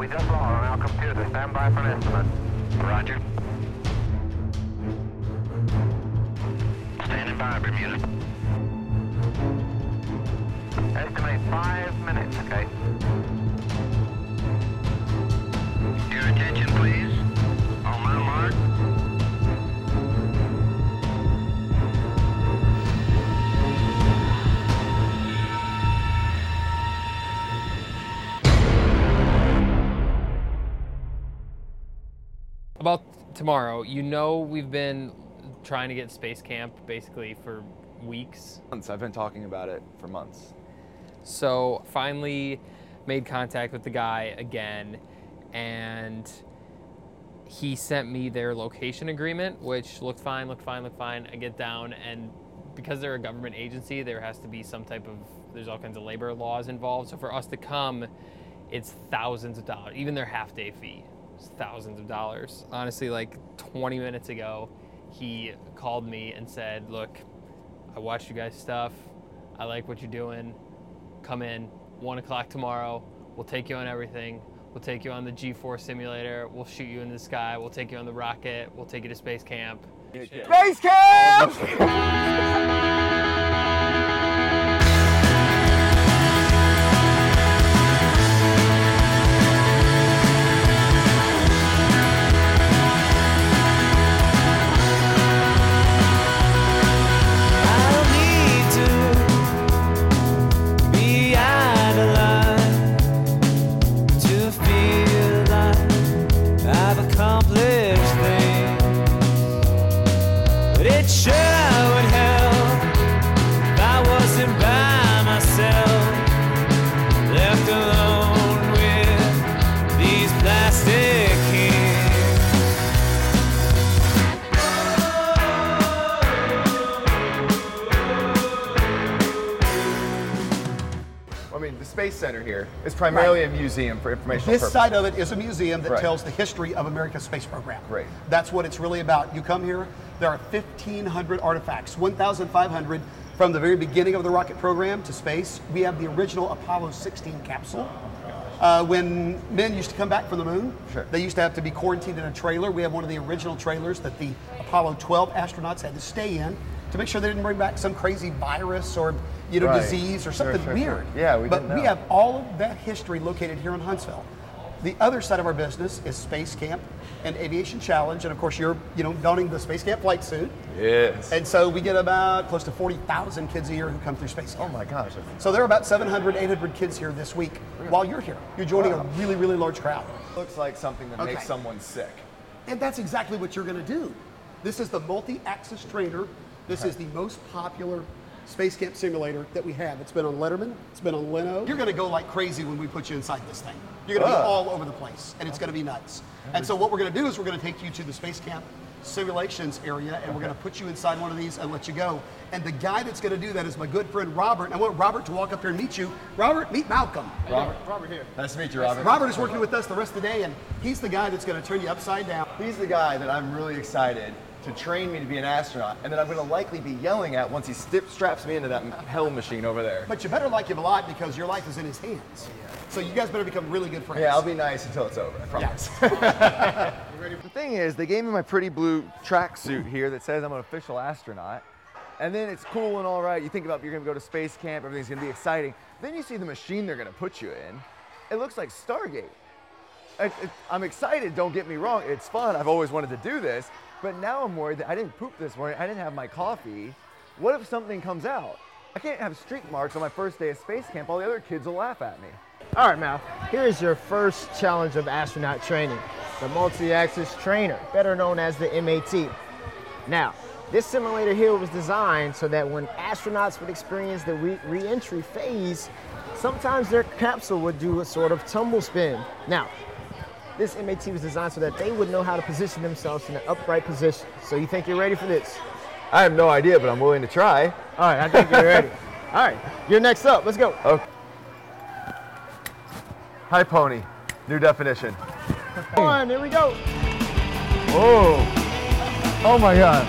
We just lost on our computer. Stand by for an estimate. Roger. Standing by, Bermuda. Estimate 5 minutes, okay? Your attention, please. On my mark. About tomorrow, you know we've been trying to get space camp basically for weeks. Months. I've been talking about it for months. So finally made contact with the guy again, and he sent me their location agreement, which looked fine. I get down, and because they're a government agency, there has to be some type of, there's all kinds of labor laws involved. So for us to come, it's thousands of dollars. Even their half-day fee is thousands of dollars. Honestly, like 20 minutes ago, he called me and said, look, I watched you guys' stuff. I like what you're doing. Come in, 1 o'clock tomorrow. We'll take you on everything. We'll take you on the G4 simulator. We'll shoot you in the sky. We'll take you on the rocket. We'll take you to space camp. Space camp! The Space Center here is primarily a museum for informational purposes. This side of it is a museum that tells the history of America's space program. Great. That's what it's really about. You come here, there are 1,500 artifacts, 1,500 from the very beginning of the rocket program to space. We have the original Apollo 16 capsule. When men used to come back from the moon, they used to have to be quarantined in a trailer. We have one of the original trailers that the Apollo 12 astronauts had to stay in to make sure they didn't bring back some crazy virus or disease or something weird. Yeah, we But we have all of that history located here in Huntsville. The other side of our business is Space Camp and Aviation Challenge, and of course you're donning the Space Camp flight suit. Yes. And so we get about close to 40,000 kids a year who come through Space Camp. Oh my gosh. So there are about 700, 800 kids here this week while you're here. You're joining a really, really large crowd. Looks like something that makes someone sick. And that's exactly what you're going to do. This is the multi-axis trainer. This is the most popular Space Camp simulator that we have. It's been on Letterman, it's been on Leno. You're gonna go like crazy when we put you inside this thing. You're gonna be all over the place, and it's gonna be nuts. And so what we're gonna do is we're gonna take you to the Space Camp simulations area, and we're gonna put you inside one of these and let you go. And the guy that's gonna do that is my good friend Robert. And I want Robert to walk up here and meet you. Robert, meet Malcolm. Robert here. Nice to meet you, Robert. Robert is working with us the rest of the day, and he's the guy that's gonna turn you upside down. He's the guy that I'm really excited to train me to be an astronaut, and that I'm going to likely be yelling at once he straps me into that hell machine over there. But you better like him a lot because your life is in his hands. So you guys better become really good friends. Yeah, I'll be nice until it's over, I promise. Yes. The thing is, they gave me my pretty blue tracksuit here that says I'm an official astronaut. And then it's cool and all right. You think about you're going to go to space camp, everything's going to be exciting. Then you see the machine they're going to put you in. It looks like Stargate. I'm excited, don't get me wrong. It's fun. I've always wanted to do this. But now I'm worried that I didn't poop this morning. I didn't have my coffee. What if something comes out? I can't have streak marks on my first day of space camp. All the other kids will laugh at me. All right, Mal. Here is your first challenge of astronaut training, the multi-axis trainer, better known as the MAT. Now, this simulator here was designed so that when astronauts would experience the re-entry phase, sometimes their capsule would do a sort of tumble spin. Now, this MAT was designed so that they would know how to position themselves in an upright position. So you think you're ready for this? I have no idea, but I'm willing to try. All right, I think you're ready. All right, you're next up. Let's go. Okay. Hi, Pony. New definition. Come on, here we go. Whoa. Oh my God.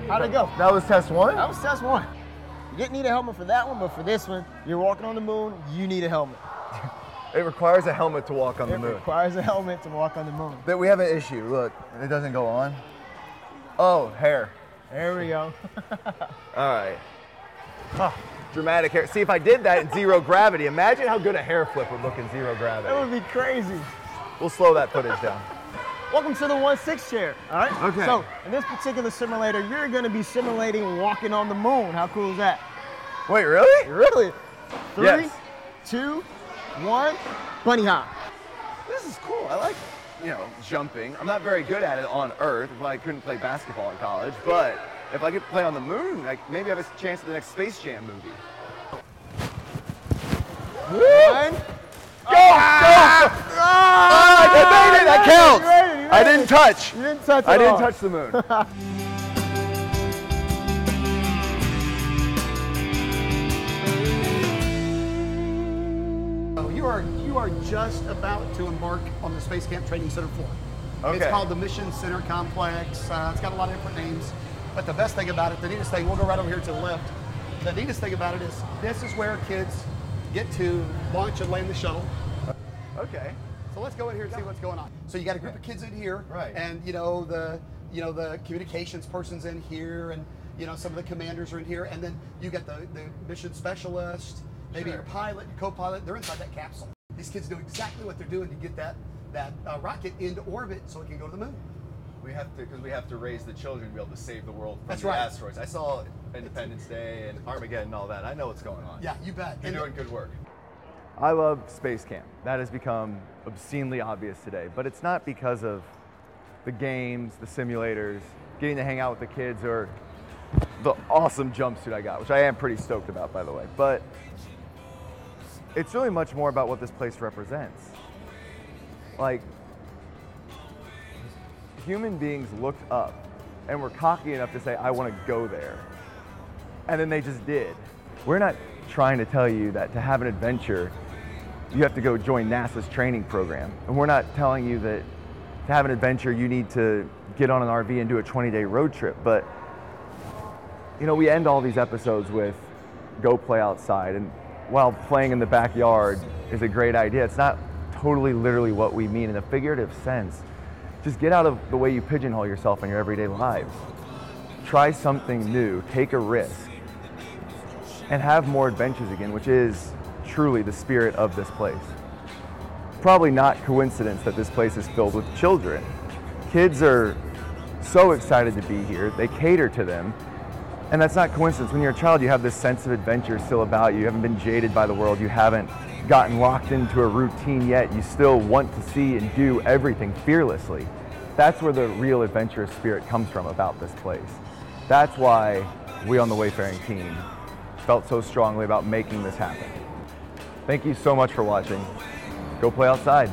How'd it go? That was test one? That was test one. You didn't need a helmet for that one, but for this one, you're walking on the moon, you need a helmet. It requires a helmet to walk on the moon. It requires a helmet to walk on the moon. But we have an issue. Look, it doesn't go on. Oh, hair. There we go. All right. Oh, dramatic hair. See, if I did that in zero gravity, imagine how good a hair flip would look in zero gravity. That would be crazy. We'll slow that footage down. Welcome to the 1/6 chair, all right? Okay. So, in this particular simulator, you're gonna be simulating walking on the moon. How cool is that? Wait, really? Really? 3, Yes. 2, 1, bunny hop. This is cool. I like, jumping. I'm not very good at it on Earth. I couldn't play basketball in college, but if I could play on the moon, like maybe I have a chance at the next Space Jam movie. One. Go! I made it! That counts! You made I it. didn't touch. You didn't touch it I didn't all. touch the moon. You are just about to embark on the Space Camp Training Center floor. Okay. It's called the Mission Center Complex. It's got a lot of different names, but the best thing about it, the neatest thing, we'll go right over here to the left. The neatest thing about it is this is where kids get to launch and land the shuttle. Okay. So let's go in here and see what's going on. So you got a group of kids in here, Right. And the communications person's in here, and some of the commanders are in here, and then you got the mission specialist, maybe your pilot, your co-pilot. They're inside that capsule. These kids know exactly what they're doing to get that rocket into orbit so it can go to the moon. We have to, because we have to raise the children to be able to save the world from That's the right. asteroids. I saw Independence Day and Armageddon and all that. I know what's going on. Yeah, you bet. You're doing good work. I love Space Camp. That has become obscenely obvious today, but it's not because of the games, the simulators, getting to hang out with the kids, or the awesome jumpsuit I got, which I am pretty stoked about, by the way. But it's really much more about what this place represents. Like, human beings looked up and were cocky enough to say, I want to go there. And then they just did. We're not trying to tell you that to have an adventure, you have to go join NASA's training program. And we're not telling you that to have an adventure, you need to get on an RV and do a 20-day road trip. But, we end all these episodes with go play outside. And while playing in the backyard is a great idea, it's not totally literally what we mean in a figurative sense. Just get out of the way you pigeonhole yourself in your everyday lives. Try something new, take a risk, and have more adventures again, which is truly the spirit of this place. Probably not coincidence that this place is filled with children. Kids are so excited to be here, they cater to them, and that's not coincidence. When you're a child, you have this sense of adventure still about you. You haven't been jaded by the world, you haven't gotten locked into a routine yet. You still want to see and do everything fearlessly. That's where the real adventurous spirit comes from about this place. That's why we on the Wayfaring team felt so strongly about making this happen. Thank you so much for watching. Go play outside.